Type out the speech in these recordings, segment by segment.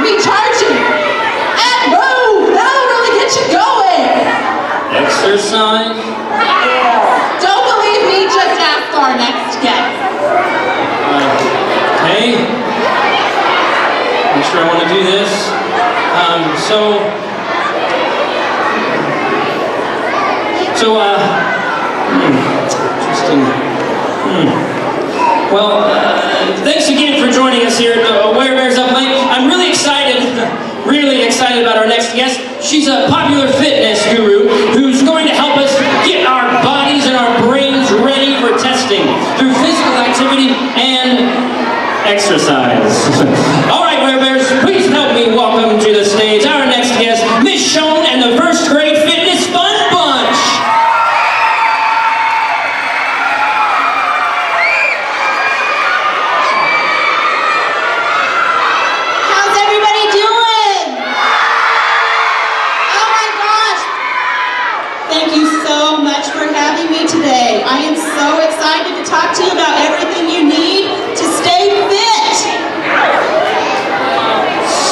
recharging, and move. That'll really get you going. Exercise. Don't believe me, just ask our next guest. Okay. I'm sure I want to do this. Interesting. Well, thanks again for joining us here at Where Bears Up Late. I'm really excited about our next guest. She's a popular fitness guru who's going to help us get our bodies and our brains ready for testing through physical activity and exercise. All right, Where Bears, please help me welcome to the stage our next guest, Miss Schoen and the First Grade Fitness Fun Bunch. How's everybody doing? Oh my gosh. Thank you so much for having me today. I am so excited to talk to you about everything you need to stay fit.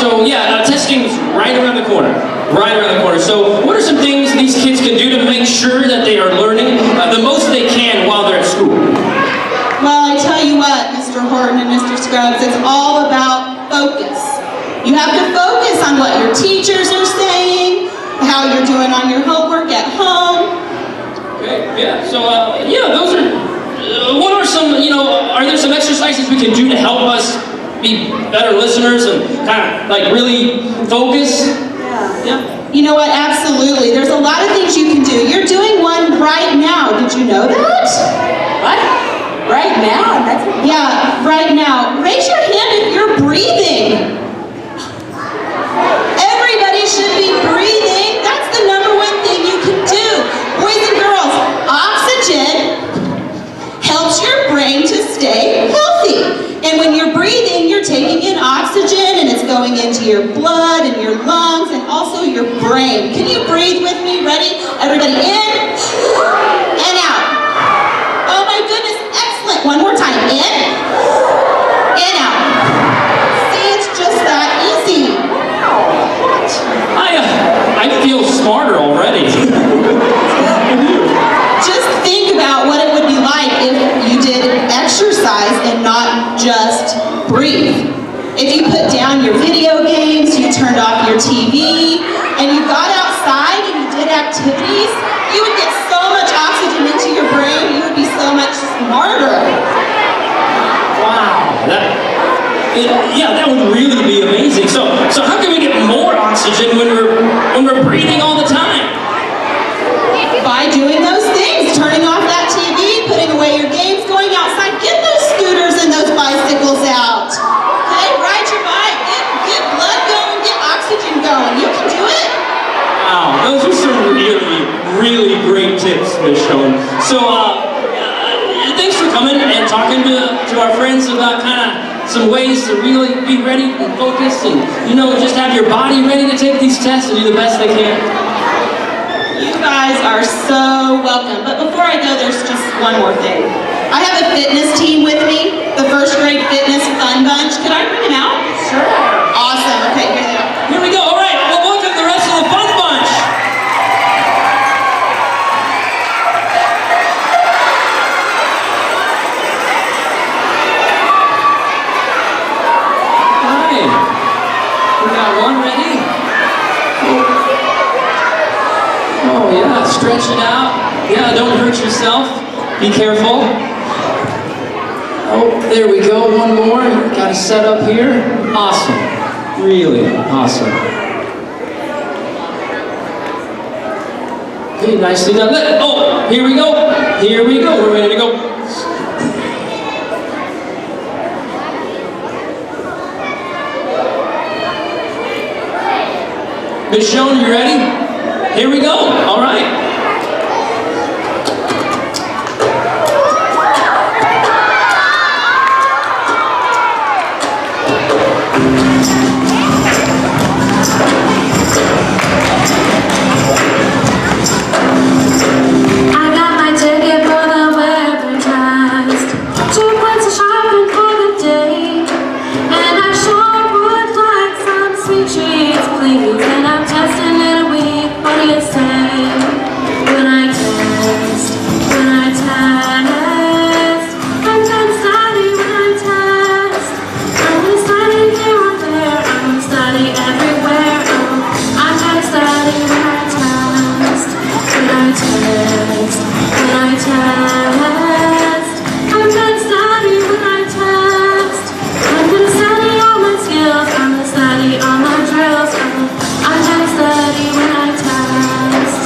So yeah, testing's right around the corner. Right around the corner. So what are some things these kids can do to make sure that they are learning the most they can while they're at school? Well, I tell you what, Mr. Horton and Mr. Scruggs, it's all about focus. You have to focus on what your teachers are saying, how you're doing on your homework at home. Okay, yeah. So those are. What are some? Are there some exercises we can do to help us be better listeners and kind of like really focus? Yeah. You know what? Absolutely. There's a lot of things you can do. You're doing one right now. Did you know that? What? Right now? Yeah, right now. Raise your hand if you're breathing. Everybody should be breathing. That's the number one thing you can do. Boys and girls, oxygen helps your brain to stay healthy. And when you're breathing, you're taking in oxygen and it's going into your blood and your lungs and also your brain. Can you breathe with me? Ready? Everybody in and out. Oh my goodness, excellent. One more time. In and out. See, it's just that easy. I feel smarter already. Just think about what it would be like if you did exercise and not just breathe. If you put down your video games, you turned off your TV, and you got outside and you did activities, you would get so much oxygen into your brain, you would be so much smarter. Wow. That would really be amazing. So how can we get more oxygen when we're breathing all the time? By doing those things, turning off that TV, putting away your games, going outside, get those scooters and those bicycles out. Okay, ride your bike, get blood going, get oxygen going. You can do it. Wow, those are some really, really great tips, Ms. Schoen. So thanks for coming and talking to our friends about kind of some ways to really be ready and focused and, just have your body ready to take these tests and do the best they can. You guys are so welcome. But before I go, there's just one more thing. I have a fitness team with me, the First Grade Fitness Fun Bunch. Could I bring them out? Sure. Awesome. Okay, here they are. Here we go. All right. Well, welcome the rest of the Fun Bunch. Hi. We got one ready. Oh yeah, stretch it out. Yeah, don't hurt yourself. Be careful. Oh, there we go. One more. Got to set up here. Awesome. Really awesome. Okay, nicely done. Oh, here we go. Here we go. We're ready to go. Ms. Schoen, you ready? Here we go. All right. test. I'm gonna study when I test. I'm gonna study all my skills. I'm gonna study all my drills. I'm gonna study when I test.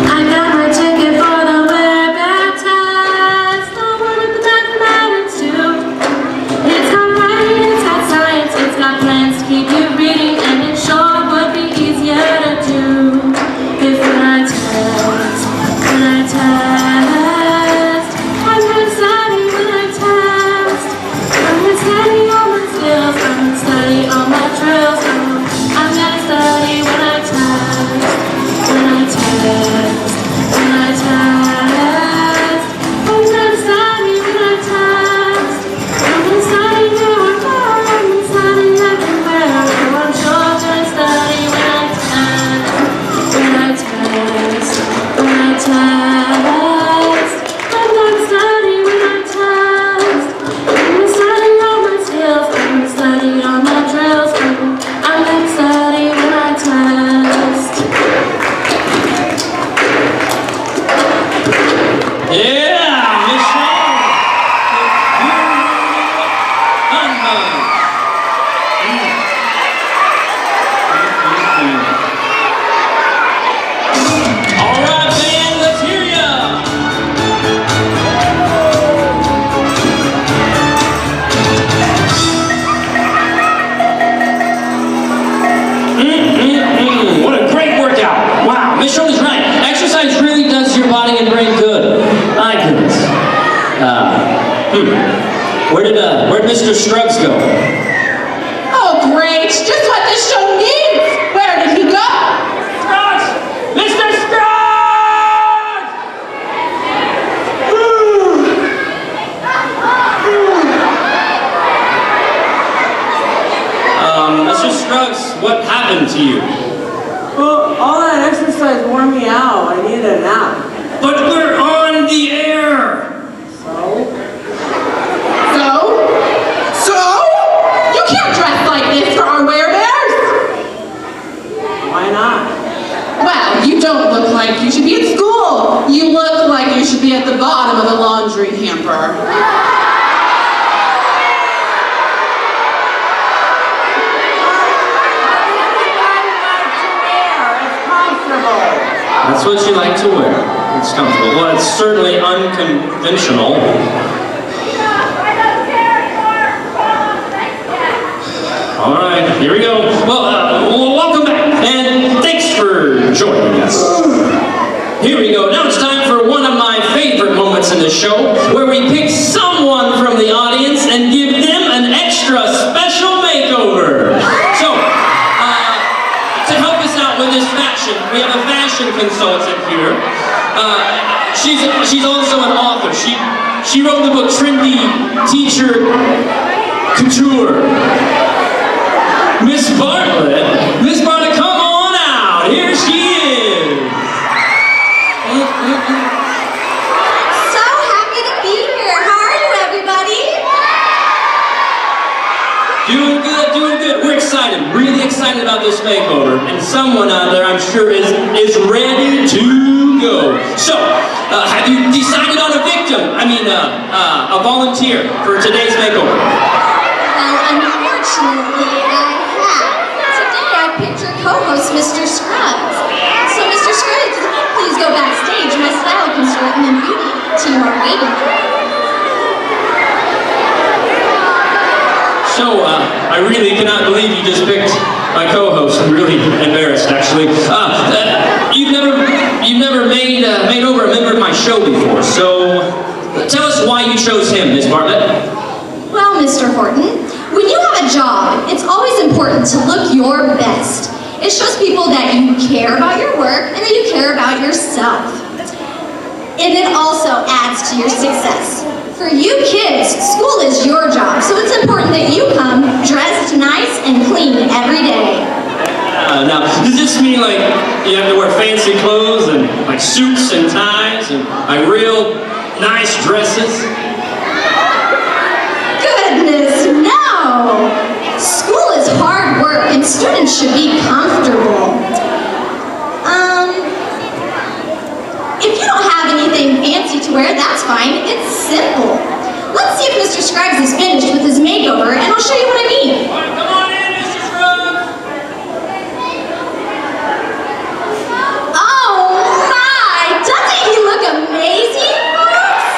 I got my ticket for the web test. I wanted the mathematics too. It's got writing, it's got science, it's got plans to keep you reading, and it sure would be easier to do if when I test, when I test. I'm gonna study when I test. I'm gonna study all my skills. I'm gonna study all my drills. I'm gonna study when I test. When I test. When I test. I'm gonna study when I test. I'm gonna study here or there. I'm gonna study everywhere. So I'm sure gonna study when I test. When I test. When I test. I'm gonna study when I test. I'm gonna study all my skills. I'm gonna study all my drills. I'm gonna study when I test. Yeah, Michelle. All right, band, let's hear ya. What a great workout. Wow, Miss Shirley's right. Exercise really does your body and brain good. My goodness. Where'd Mr. Scruggs go? Oh, great. Just what this show needs. Where did he go? Scruggs! Mr. Scruggs! Mr. Scruggs, what happened to you? Well, all that exercise wore me out. I needed a nap. But we're on the air! So? You can't dress like this for our werebears. Why not? Well, you don't look like you should be at school. You look like you should be at the bottom of the laundry hamper. That's what you like to wear. It's comfortable. Well, it's certainly unconventional. All right, here we go. Well, welcome back, and thanks for joining us. Here we go. Now it's time for one of my favorite moments in the show, where we pick someone from the audience and give them an extra special makeover. So, to help us out with this fashion, we have a fashion consultant here. She's also an author. She wrote the book Trendy Teacher Couture. Miss Bartlett, come on out. Here she is. So happy to be here. How are you, everybody? Doing good. We're excited, really excited about this makeover. And someone out there, I'm sure, is ready to go. So, have you decided on a victim? A volunteer for today's makeover? Well, unfortunately, I have. Today I picked your co-host, Mr. Scruggs. So, Mr. Scruggs, if you please go backstage, my style consultant and beauty team are waiting for you. So, I really cannot believe you just picked my co-host. I'm really embarrassed, actually. You've never made over a member of my show before, so tell us why you chose him, Miss Bartlett. Well, Mr. Horton, when you have a job, it's always important to look your best. It shows people that you care about your work and that you care about yourself. And it also adds to your success. For you kids, school is your job, so it's important that you come dressed nice and clean every day. Now, does this mean like you have to wear fancy clothes and like suits and ties and like real nice dresses? Goodness, no! School is hard work, students should be comfortable. If you don't have anything fancy to wear, that's fine. It's simple. Let's see if Mr. Scruggs is finished with his makeover, and I'll show you what I mean. All right, come on in, Mr. Scruggs. Oh my! Doesn't he look amazing, folks?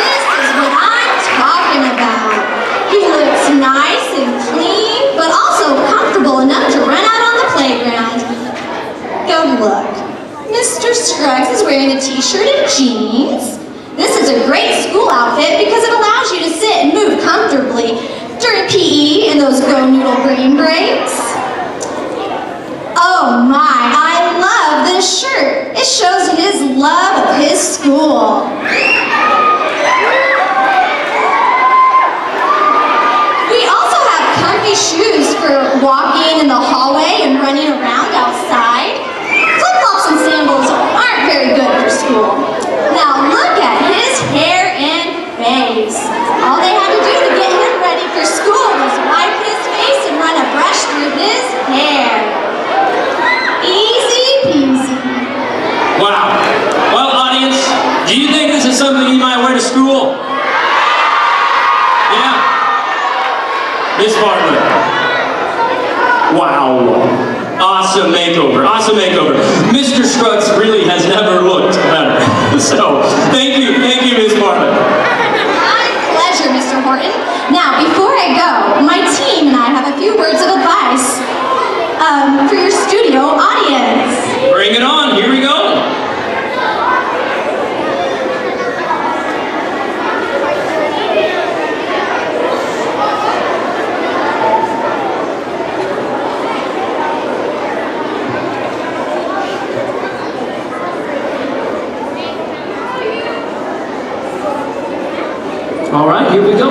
This is what I'm talking about. He looks nice and clean, but also comfortable enough to run out on the playground. Go look. Mr. Scruggs is wearing a t-shirt and jeans. This is a great school outfit because it allows you to sit and move comfortably during PE and those Go Noodle brain breaks. Oh my, I love this shirt. It shows his love of his school. We also have comfy shoes for walking in the hallway and running around outside. Flip-flops and sandals aren't very good for school. Now look at his hair and face. All they had to do to get him ready for school was wipe his face and run a brush through his hair. Easy peasy. Wow. Well, audience, do you think this is something you might wear to school? Yeah. Miss Bartlett. Wow. Awesome makeover. Awesome makeover. Mr. Scruggs really has never looked better. So, thank you, Miss Bartlett. My pleasure, Mr. Horton. Now, before I go, my team and I have a few words of advice for your studio audience. Bring it on. Here we go. All right, here we go.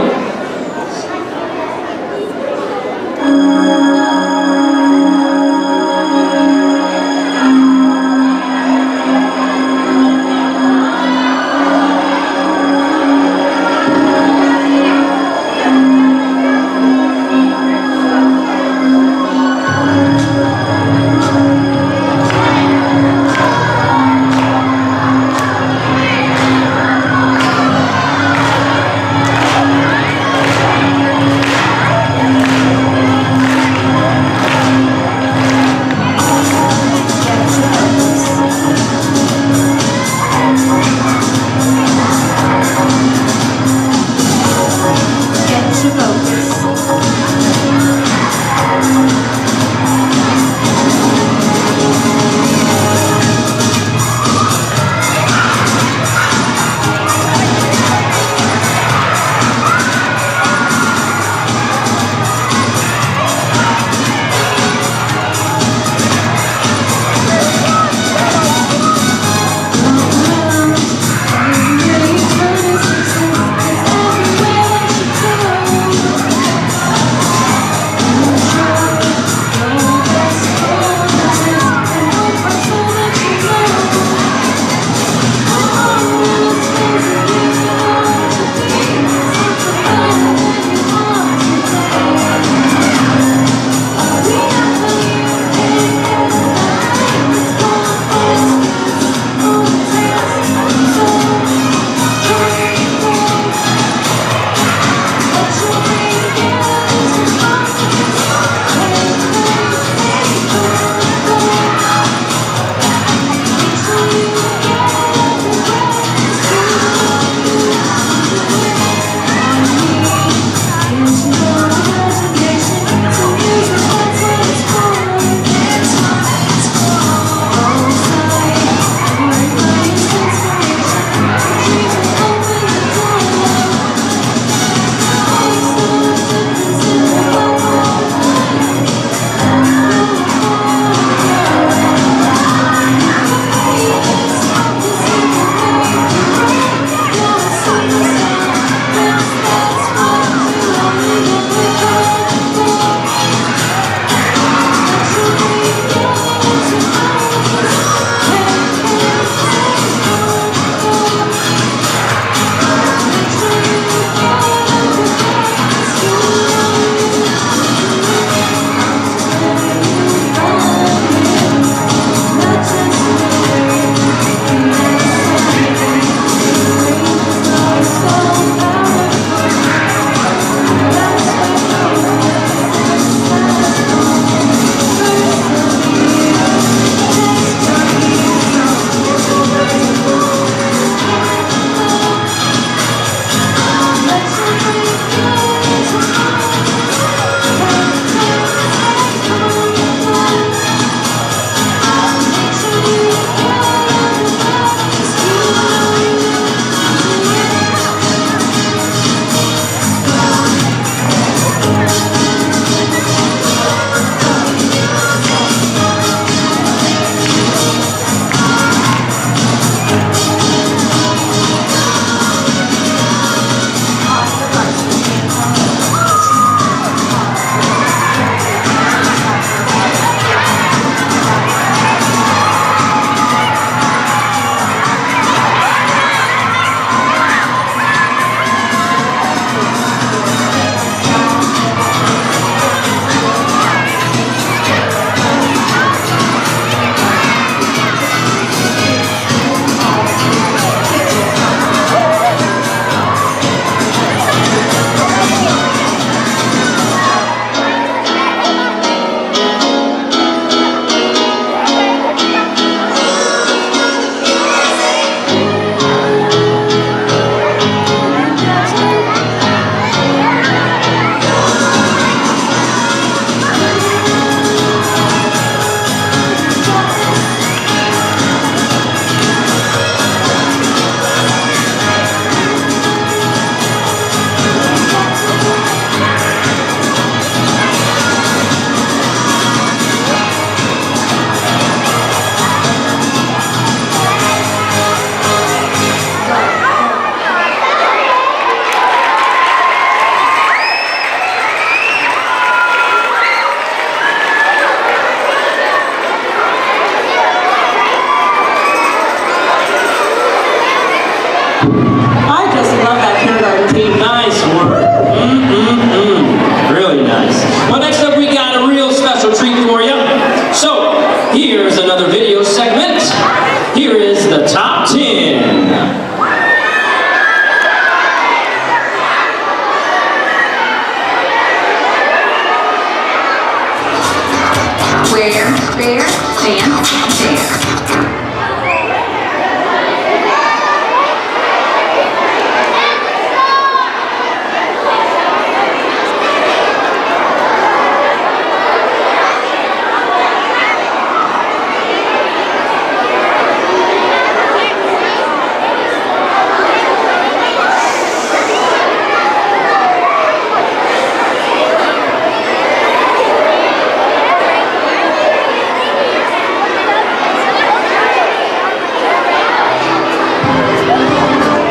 Fair, fair.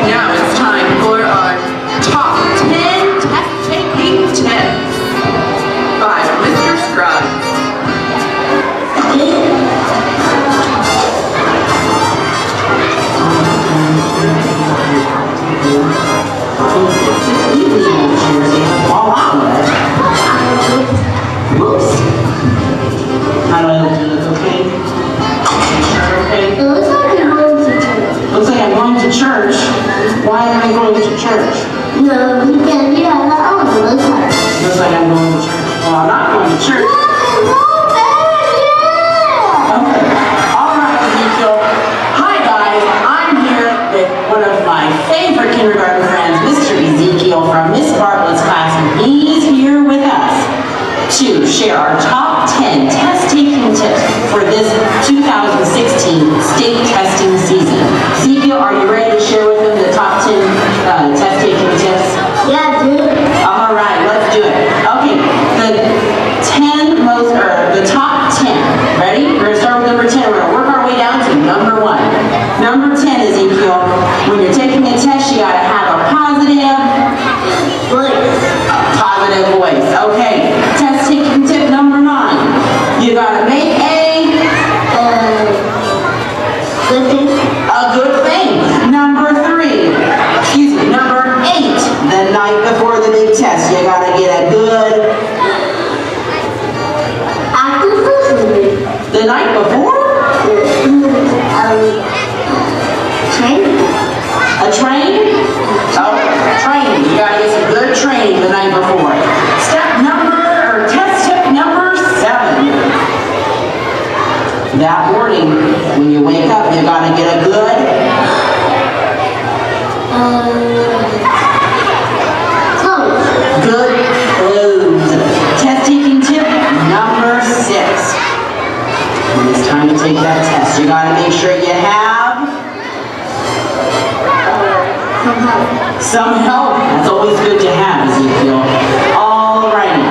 Now it's time for our top 10 test-taking tips by Mr. Scruggs. Whoops. How do I look? Do I look okay? Okay. Looks like I'm going to church. Why am I going to church? Looks like I'm going to church. Well, I'm not going to church. Okay. All right, Ezekiel. Hi, guys. I'm here with one of my favorite kindergarten friends, Mr. Ezekiel from Miss Bartlett's class, and he's here with us to share our top 10 test-taking tips for this 2016 state testing season. Ezekiel, are you ready to share with them the top 10 test-taking tips? Yeah, dude. All right, let's do it. Okay, the top 10. Ready? We're going to start with number 10. We're going to work our way down to number 1. Number 10, Ezekiel, when you're taking a test, you got to have a positive voice. Okay, test taking tip number 9. You got to make a good thing. Number 3. Number 8. The night before the big test, you got to get a good. The night before? A train? Oh, training. You gotta get some good training the night before. Test tip number 7. That morning, when you wake up, you gotta get a good. Good clothes. Test taking tip number 6. When it's time to take that test, you gotta make sure you have some help. That's always good to have, Ezekiel. Alrighty.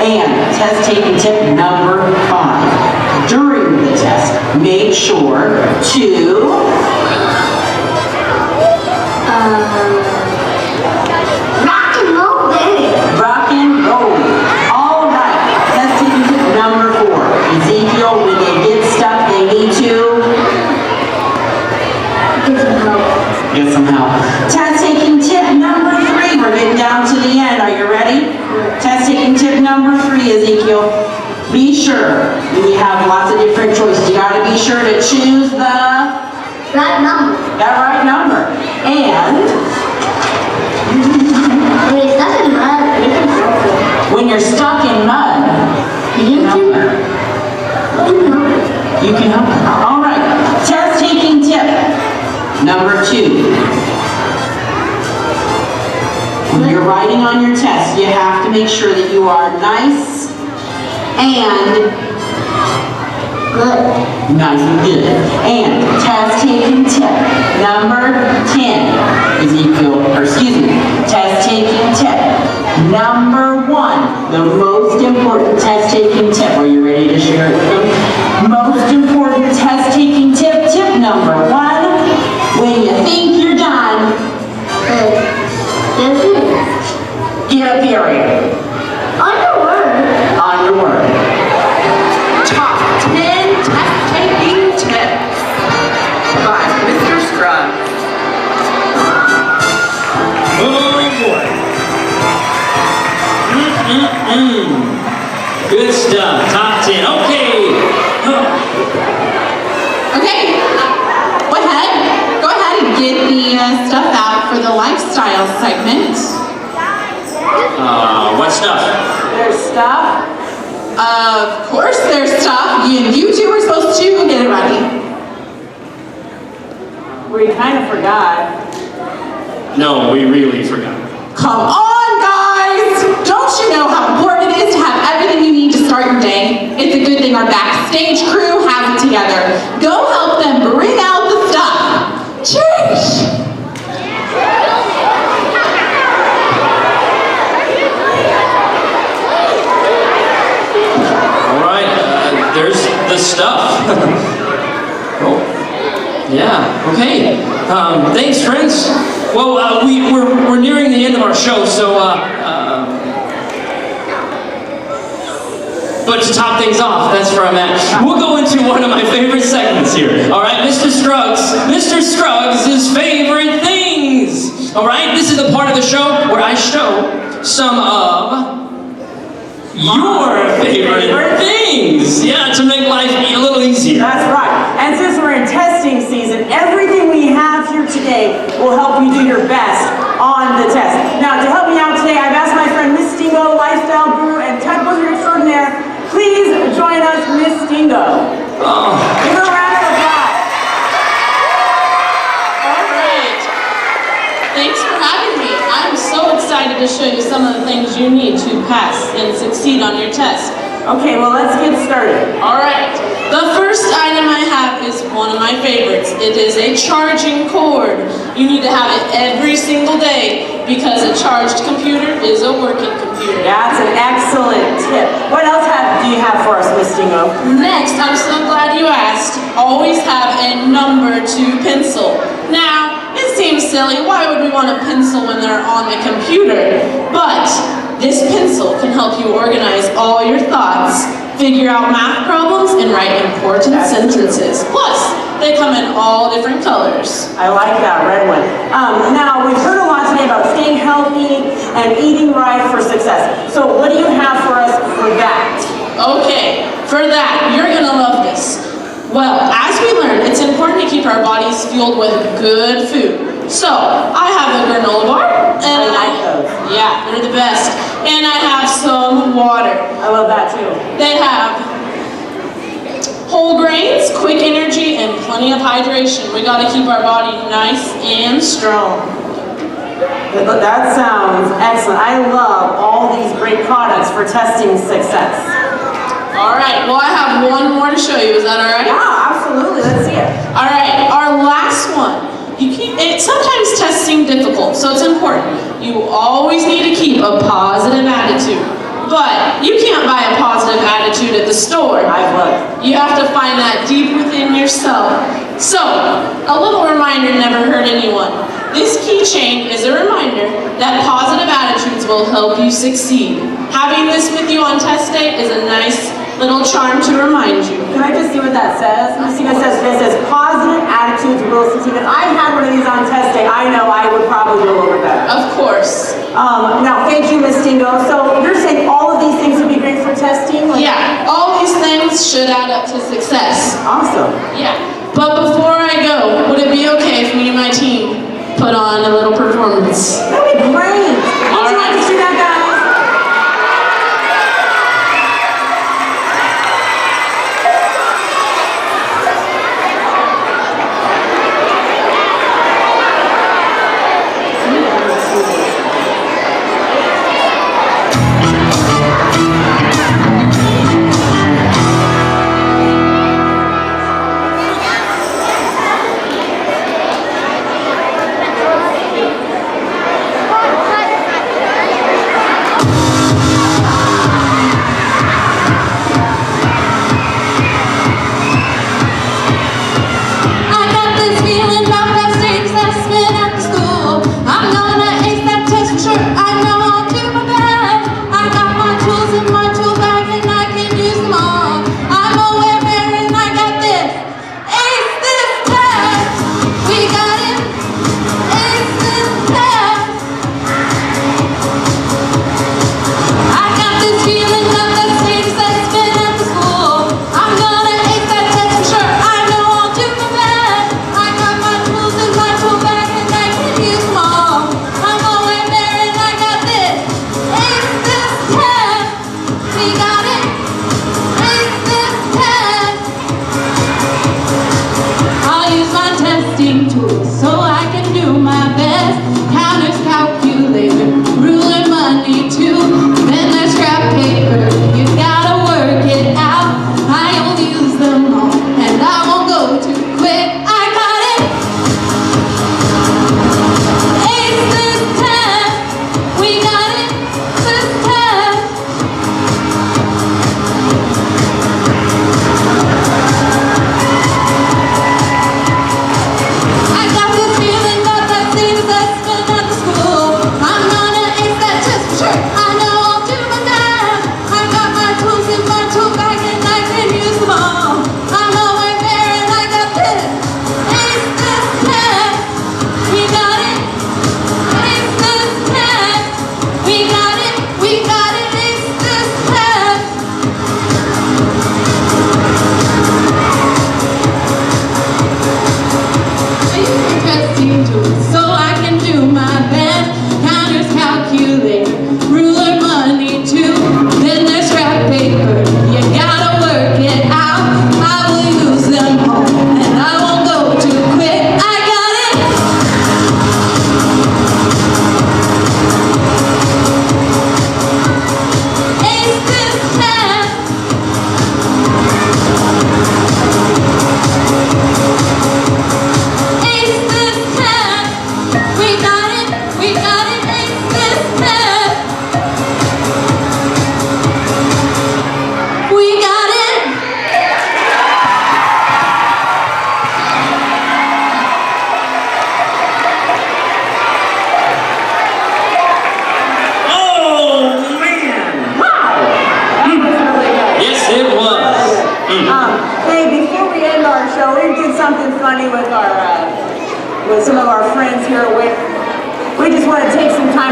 And test taking tip number 5. During the test, make sure to rock and roll. Alright. Test taking tip number 4. Ezekiel, when they get stuck, they need to get some help. Test taking tip number 3. We're getting down to the end. Are you ready? Test taking tip number 3, Ezekiel. Be sure, we have lots of different choices. You gotta be sure to choose that right number. And when you're stuck in mud, you can help. All right. Test taking tip number 2. When you're writing on your test, you have to make sure that you are nice and good. And test taking tip number 10, test taking tip number 1, the most important test taking tip. Are you ready to share it with them? Most important test taking tip, tip number 1, when you think you're done, get a period. On your word. Top 10 test-taking tips by Mr. Scruggs. Oh boy. Good stuff. Top 10. Okay. Okay, go ahead and get the stuff out for the lifestyle segment. What stuff? There's stuff Of course there's stuff. You two were supposed to get it ready. We kind of forgot. No, we really forgot. Come on, guys! Don't you know how important it is to have everything you need to start your day? It's a good thing our backstage crew has it together. Go help them bring out the stuff. Cheers! All right, there's the stuff. Oh, yeah, okay. Thanks, friends. Well, we're nearing the end of our show, so, but to top things off, that's where I'm at. We'll go into one of my favorite segments here. All right, Mr. Scruggs' favorite things. All right, this is the part of the show where I show some of your favorite things. Yeah, to make life a little easier. That's right. And since we're in testing season, everything we have here today will help you do your best on the test. Now, to help me out today, I've asked my friend Miss Stingo, lifestyle guru and tech wizard extraordinaire. Please join us, Miss Stingo. Oh. Give her a round of applause. All right. Thanks for having me. I'm so excited to show you some of the things you need to pass and succeed on your test. Okay, well, let's get started. All right. The first item I have is one of my favorites. It is a charging cord. You need to have it every single day because a charged computer is a working computer. That's an excellent tip. What else do you have for us, Miss Stingo? Next, I'm so glad you asked. Always have a number 2 pencil. Now, it seems silly. Why would we want a pencil when they're on the computer? But this pencil can help you organize all your thoughts, figure out math problems, and write important sentences. Plus, they come in all different colors. I like that red one. Now, we've heard a lot today about staying healthy and eating right for success. So what do you have for us for that? Okay, for that, you're gonna love this. Well, as we learned, it's important to keep our bodies fueled with good food. So, I have a granola bar, and I like those. Yeah, they're the best. And I have some water. I love that too. They have whole grains, quick energy, and plenty of hydration. We gotta keep our body nice and strong. That sounds excellent. I love all these great products for testing success. All right, well, I have one more to show you. Is that all right? Yeah, absolutely. Let's see it. All right, our last one. Sometimes tests seem difficult, so it's important. You always need to keep a positive attitude. But you can't buy a positive attitude at the store. I've looked. You have to find that deep within yourself. So, a little reminder never hurt anyone. This keychain is a reminder that positive attitudes will help you succeed. Having this with you on test day is a nice little charm to remind you. Can I just see what that says? Miss Stingo says this says positive attitudes will succeed. If I had one of these on test day, I know I would probably do a little bit better. Of course. Now, thank you, Miss Stingo. So you're saying all of these things would be great for testing? Yeah, all these things should add up to success. Awesome. Yeah, but before I go, would it be okay if me and my team put on a little performance? That'd be great. Would you like to see that, guys?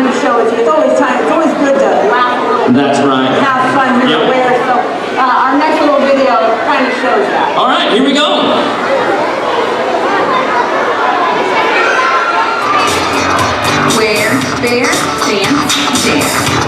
time to show it to you. It's always good to laugh a little bit. That's right. And have fun here Yep. at Ware. So our next little video kind of shows that. All right, here we go. Where bears dance, dance.